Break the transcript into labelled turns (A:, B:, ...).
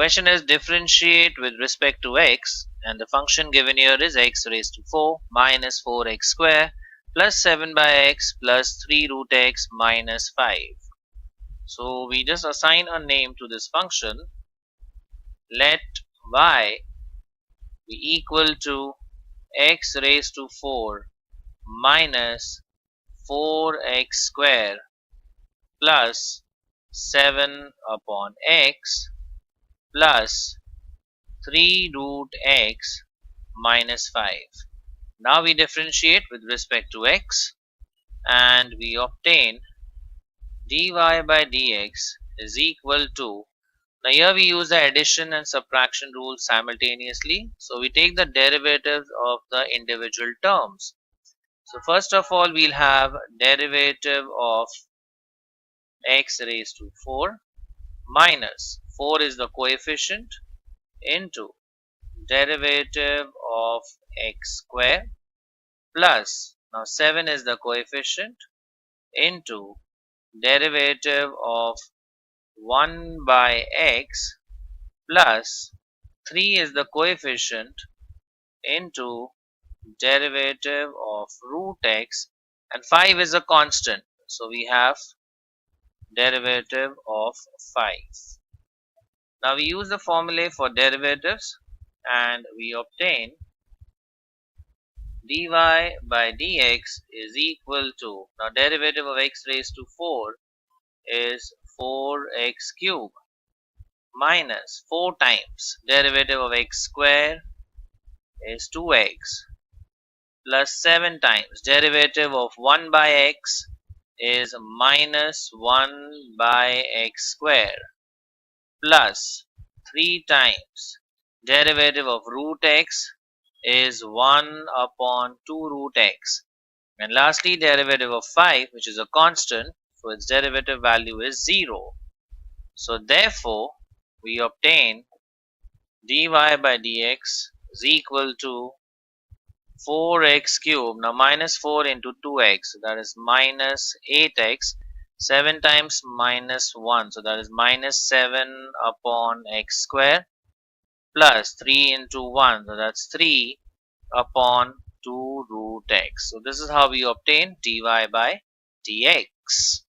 A: question is differentiate with respect to x, and the function given here is x raised to 4 minus 4x square plus 7 by x plus 3 root x minus 5. So we just assign a name to this function. Let y be equal to x raised to 4 minus 4x square plus 7 upon x plus 3 root x minus 5. Now we differentiate with respect to x and we obtain dy by dx is equal to, now here we use the addition and subtraction rule simultaneously. So we take the derivatives of the individual terms. So first of all we'll have derivative of x raised to 4 minus 4 is the coefficient into derivative of x square plus, now 7 is the coefficient, into derivative of 1 by x plus 3 is the coefficient into derivative of root x, and 5 is a constant, so we have derivative of 5. Now we use the formula for derivatives and we obtain dy by dx is equal to, now derivative of x raised to 4 is 4x cube minus 4 times derivative of x square is 2x plus 7 times derivative of 1 by x is minus 1 by x square plus 3 times derivative of root x is 1 upon 2 root x, and lastly derivative of 5, which is a constant, so its derivative value is 0. So therefore we obtain dy by dx is equal to 4x cube, now minus 4 into 2x, so that is minus 8x, 7 times minus 1, so that is minus 7 upon x square plus 3 into 1, so that's 3 upon 2 root x. So this is how we obtain dy by dx.